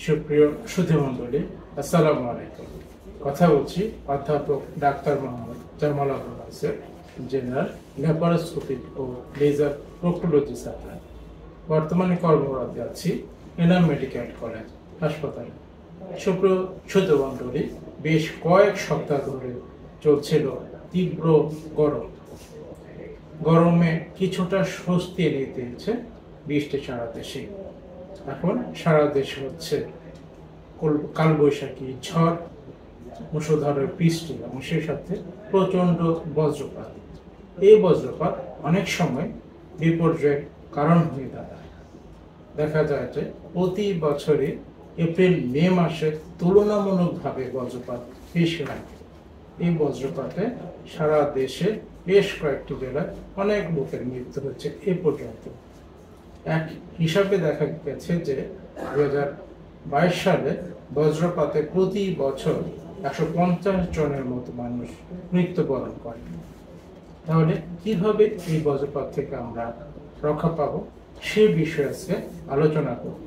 সুপ্রিয় সুধীমণ্ডলী, আসসালামু আলাইকুম। কথা বলছি অধ্যাপক doctor Mohammad Jamal Abul Naser, general laparoscopic ও লেজার প্রক্টোলজি সার্জন। বর্তমানে কর্মরত আছি এনাম মেডিকেল কলেজ হাসপাতালে। সুপ্রিয় সুধীমণ্ডলী, বেশ কয়েক সপ্তাহ ধরে চলছিল তীব্র গরমে কিছুটা স্বস্তি এনে দিয়েছে বৃষ্টি সারা দেশে। এখন সারা দেশে হচ্ছে কালবৈশাখী, ঝড়, মুষলধারে বৃষ্টি এবং সেই সাথে প্রচন্ড বজ্রপাত। এই বজ্রপাত অনেক সময় বিপর্যয়ের কারণ হয়ে দাঁড়ায়। দেখা যায় যে প্রতি বছরে এপ্রিল মে মাসে তুলনামূলকভাবে বজ্রপাত বেশি হয়। এই বজ্রপাতে সারা দেশে বেশ কয়েকটি জেলায় অনেক লোকের মৃত্যু হচ্ছে এ পর্যন্ত। এক হিসাবে দেখা গেছে যে 2022 সালে বজ্রপাতে প্রতি বছর 150 জনের মতো মানুষ মৃত্যুবরণ করে। তাহলে কিভাবে এই বজ্রপাত থেকে আমরা রক্ষা পাবো সে বিষয়ে আজকে আলোচনা করব।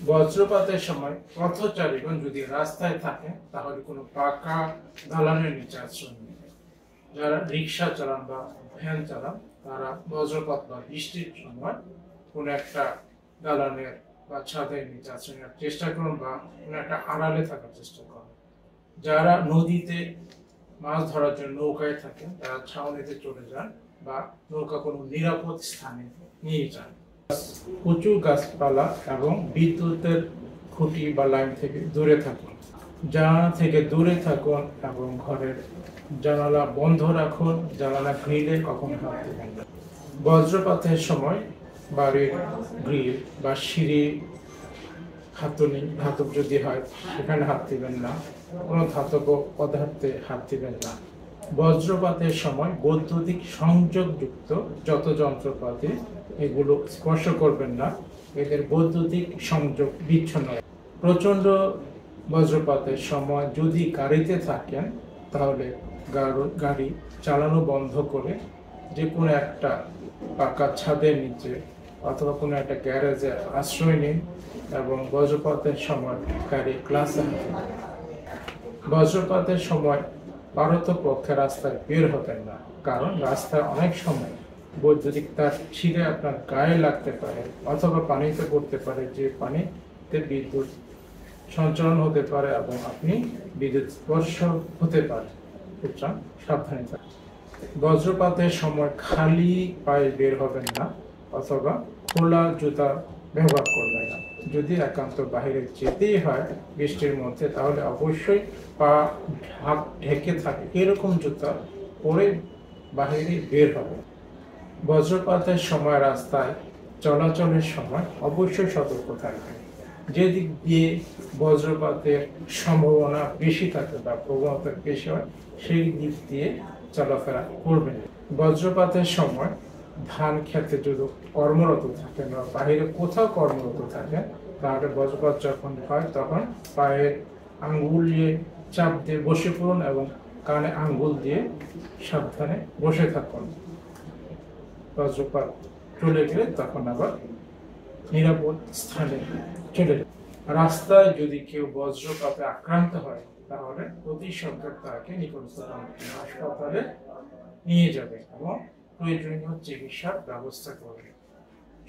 বজ্রপাতের সময় পথচারীগণ যদি রাস্তায় থাকে তাহলে কোনো পাকা দালানের নিচে আশ্রয় নেবে। যারা রিক্সা চালান বা ভ্যান চালান তারা বজ্রপাত বা বৃষ্টির সময় কোনো একটা দালানের বা ছাদের নিচে আশ্রয় নেওয়ার চেষ্টা করুন বা কোনো একটা আড়ালে থাকার চেষ্টা করুন। যারা নদীতে মাছ ধরার জন্য নৌকায় থাকেন তারা ছাউনিতে চলে যান বা নৌকা কোনো নিরাপদ স্থানে নিয়ে যান। উঁচু গাছপালা এবং বিদ্যুতের খুঁটি বা লাইন থেকে দূরে থাকুন। জানালা থেকে দূরে থাকুন এবং ঘরের জানালা বন্ধ রাখুন। জানালা গ্রিলে কখনো হাত দেবেন না। বজ্রপাতের সময় বাড়ির গ্রিল বা সিঁড়ি, হাতুড়ি ধাতব যদি হয় সেখানে হাত দিবেন না। কোনো ধাতব পদার্থে হাত দিবেন না। বজ্রপাতের সময় বৈদ্যুতিক সংযোগযুক্ত যত যন্ত্রপাতি এগুলো স্পর্শ করবেন না। এদের বৈদ্যুতিক সংযোগ বিচ্ছিন্ন। প্রচন্ড বজ্রপাতের সময় যদি গাড়িতে থাকেন তাহলে গাড়ি চালানো বন্ধ করে যে কোনো একটা পাকা ছাদের নিচে অথবা কোনো একটা গ্যারেজে আশ্রয় নিন এবং বজ্রপাতের সময় গাড়ি ক্লাসে হাঁটুন। বজ্রপাতের সময় পারতপক্ষে রাস্তায় বের হবেন না, কারণ রাস্তায় অনেক সময় বৈদ্যুতিক তার ছিঁড়ে আপনার গায়ে লাগতে পারে অথবা পানিতে পড়তে পারে, যে পানিতে বিদ্যুৎ সঞ্চালন হতে পারে এবং আপনি বিদ্যুৎ স্পর্শ হতে পারে। সুতরাং সাবধানে থাকুন। বজ্রপাতের সময় খালি পায়ে বের হবেন না অথবা খোলা জুতা ব্যবহার করবেন না। যদি একান্ত বাইরে যেতেই হয় বৃষ্টির মধ্যে তাহলে অবশ্যই পা ঢেকে থাকে এরকম জুতা পরে বাইরে বের হবে। বজ্রপাতের সময় রাস্তায় চলাচলের সময় অবশ্যই সতর্ক থাকবেন। যেদিক দিয়ে বজ্রপাতের সম্ভাবনা বেশি থাকে বা প্রবণতা বেশি হয় সেই দিক দিয়ে চলাফেরা করবেন। বজ্রপাতের সময় ধান খেতে যদি কর্মরত থাকেন বা বাইরে কোথাও কর্মরত থাকেন তাহলে বজ্রপাত যখন হয় তখন পায়ের আঙ্গুল দিয়ে চাপ দিয়ে বসে পড়ুন এবং কানে আঙ্গুল দিয়ে সাবধানে বসে থাকুন। বজ্রপাত চলে গেলে তখন আবার নিরাপদ স্থানে চলে যান। রাস্তায় যদি কেউ বজ্রপাতে আক্রান্ত হয় তাহলে অতি সত্বর তাকে নিকটস্থ হাসপাতালে নিয়ে যাবে এবং প্রয়োজনীয় চিকিৎসার ব্যবস্থা করবে।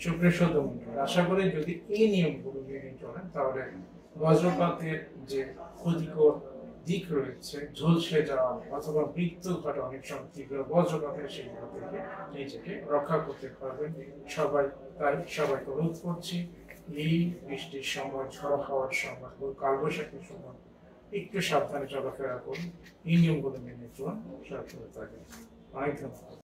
সুপ্রিয় সুধীমণ্ডলী, আশা করি যদি এই নিয়মগুলো মেনে চলেন তাহলে বজ্রপাতের যে ক্ষতিকর দিক রয়েছে, ঝলসে যাওয়া অথবা মৃত্যু ঘটে অনেক সময় তীব্র বজ্রপাতের সেগুলো থেকে নিজেকে রক্ষা করতে পারবেন। সবাইকে অনুরোধ করছি এই বৃষ্টির সময়, ঝড় হওয়ার সময়, কালবৈশাখীর সময় একটু সাবধানে চলাফেরা করুন। এই নিয়মগুলো মেনে চলুন, সুরক্ষিত থাকবেন। অনেক ধন্যবাদ।